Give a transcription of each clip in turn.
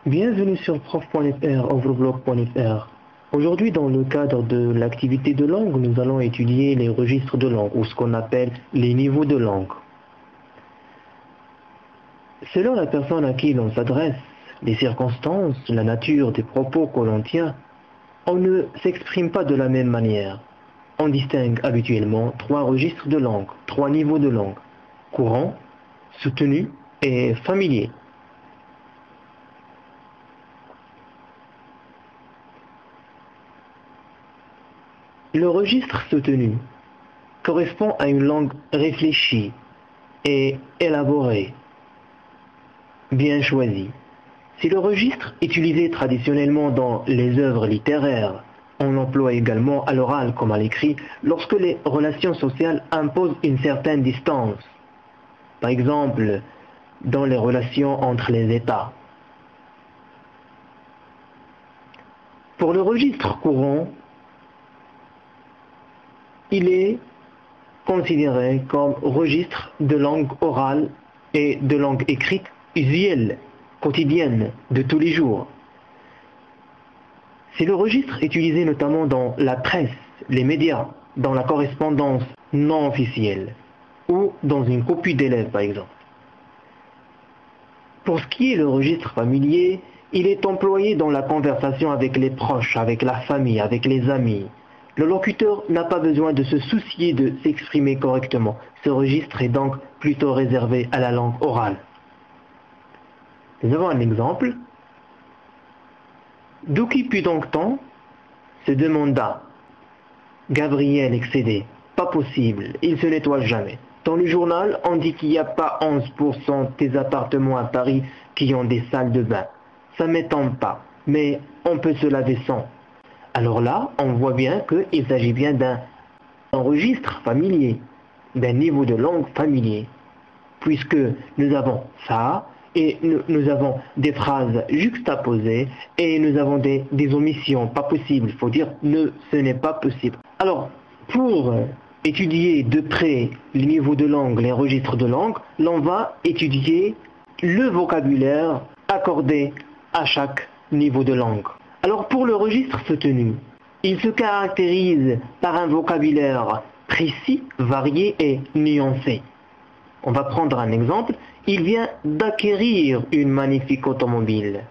Bienvenue sur prof.fr, overblog.fr. Aujourd'hui, dans le cadre de l'activité de langue, nous allons étudier les registres de langue, ou ce qu'on appelle les niveaux de langue. Selon la personne à qui l'on s'adresse, les circonstances, la nature des propos que l'on tient, on ne s'exprime pas de la même manière. On distingue habituellement trois registres de langue, trois niveaux de langue: courant, soutenu et familier. Le registre soutenu correspond à une langue réfléchie et élaborée, bien choisie. C'est le registre utilisé traditionnellement dans les œuvres littéraires. On l'emploie également à l'oral comme à l'écrit lorsque les relations sociales imposent une certaine distance. Par exemple, dans les relations entre les États. Pour le registre courant, il est considéré comme registre de langue orale et de langue écrite usuelle, quotidienne, de tous les jours. C'est le registre utilisé notamment dans la presse, les médias, dans la correspondance non officielle ou dans une copie d'élèves par exemple. Pour ce qui est le registre familier, il est employé dans la conversation avec les proches, avec la famille, avec les amis. Le locuteur n'a pas besoin de se soucier de s'exprimer correctement. Ce registre est donc plutôt réservé à la langue orale. Nous avons un exemple. D'où qui put donc tant se demanda Gabriel excédé. Pas possible, il se nettoie jamais. Dans le journal, on dit qu'il n'y a pas 11% des appartements à Paris qui ont des salles de bain. Ça m'étonne pas, mais on peut se laver sans. Alors là, on voit bien qu'il s'agit bien d'un registre familier, d'un niveau de langue familier, puisque nous avons ça, et nous avons des phrases juxtaposées, et nous avons des omissions, pas possible, il faut dire ce n'est pas possible. Alors, pour étudier de près les niveaux de langue, les registres de langue, l'on va étudier le vocabulaire accordé à chaque niveau de langue. Alors pour le registre soutenu, il se caractérise par un vocabulaire précis, varié et nuancé. On va prendre un exemple. Il vient d'acquérir une magnifique automobile.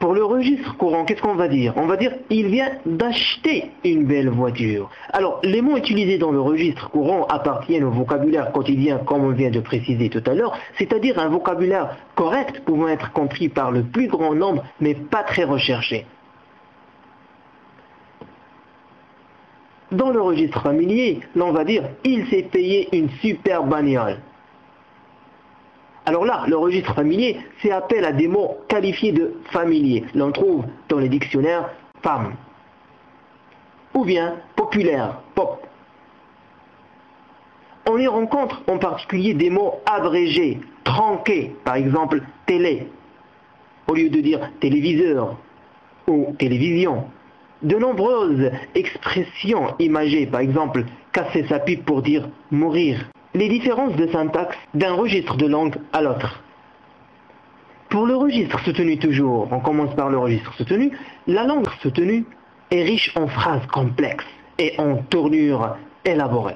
Pour le registre courant, qu'est-ce qu'on va dire? On va dire il vient d'acheter une belle voiture. Alors, les mots utilisés dans le registre courant appartiennent au vocabulaire quotidien, comme on vient de préciser tout à l'heure, c'est-à-dire un vocabulaire correct pouvant être compris par le plus grand nombre, mais pas très recherché. Dans le registre familier, l'on va dire il s'est payé une super bagnole. Alors là, le registre familier fait appel à des mots qualifiés de familiers. L'on trouve dans les dictionnaires femme. Ou bien populaire, pop. On y rencontre en particulier des mots abrégés, tronqués, par exemple télé, au lieu de dire téléviseur ou télévision. De nombreuses expressions imagées, par exemple casser sa pipe pour dire mourir. Les différences de syntaxe d'un registre de langue à l'autre. Pour le registre soutenu toujours, on commence par le registre soutenu, la langue soutenue est riche en phrases complexes et en tournures élaborées.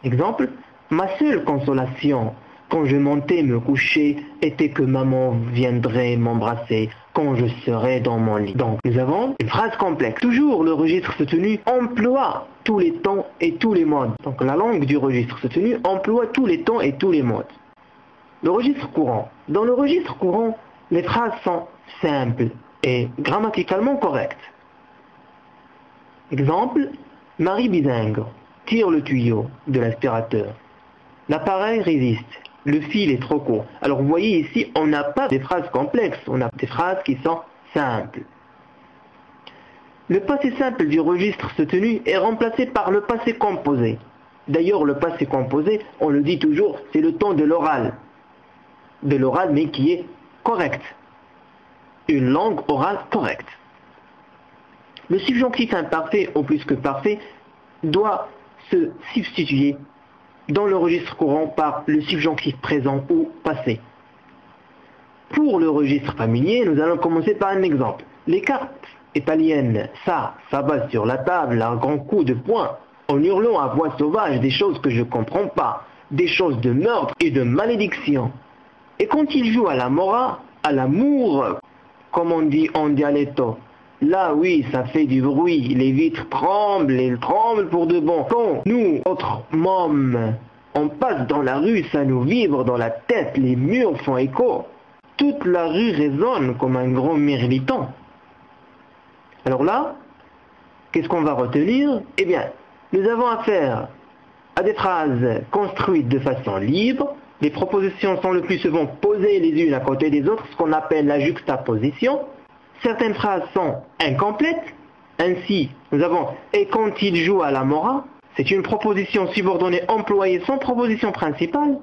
Exemple, ma seule consolation quand je montais me coucher était que maman viendrait m'embrasser quand je serais dans mon lit. Donc nous avons une phrase complexe. Toujours le registre soutenu emploie tous les temps et tous les modes. Donc la langue du registre soutenu emploie tous les temps et tous les modes. Le registre courant. Dans le registre courant, les phrases sont simples et grammaticalement correctes. Exemple, Marie bilingue tire le tuyau de l'aspirateur. L'appareil résiste. Le fil est trop court. Alors vous voyez ici, on n'a pas des phrases complexes, on a des phrases qui sont simples. Le passé simple du registre soutenu est remplacé par le passé composé. D'ailleurs, le passé composé, on le dit toujours, c'est le temps de l'oral. De l'oral, mais qui est correct. Une langue orale correcte. Le subjonctif imparfait, ou plus que parfait, doit se substituer dans le registre courant par le subjonctif présent ou passé. Pour le registre familier, nous allons commencer par un exemple. Les cartes italiennes, ça s'abat sur la table à grands coups de poing, en hurlant à voix sauvage des choses que je ne comprends pas, des choses de meurtre et de malédiction. Et quand il joue à la mora, à l'amour, comme on dit en dialetto, là oui, ça fait du bruit, les vitres tremblent, elles tremblent pour de bon. Quand nous, autres mômes, on passe dans la rue, ça nous vibre dans la tête, les murs font écho. Toute la rue résonne comme un grand mirliton. Alors là, qu'est-ce qu'on va retenir? Eh bien, nous avons affaire à des phrases construites de façon libre. Les propositions sont le plus souvent posées les unes à côté des autres, ce qu'on appelle la juxtaposition. Certaines phrases sont incomplètes. Ainsi, nous avons « et quand il joue à la mora », c'est une proposition subordonnée employée sans proposition principale.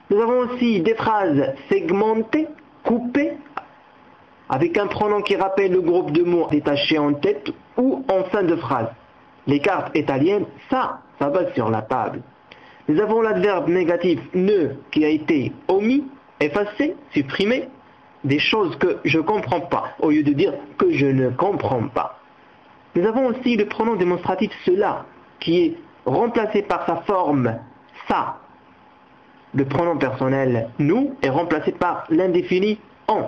Nous avons aussi des phrases segmentées, coupées, avec un pronom qui rappelle le groupe de mots détaché en tête ou en fin de phrase. Les cartes italiennes, ça va sur la table. Nous avons l'adverbe négatif ne qui a été omis, effacé, supprimé, des choses que je ne comprends pas, au lieu de dire que je ne comprends pas. Nous avons aussi le pronom démonstratif cela, qui est remplacé par sa forme ça. Le pronom personnel nous est remplacé par l'indéfini on.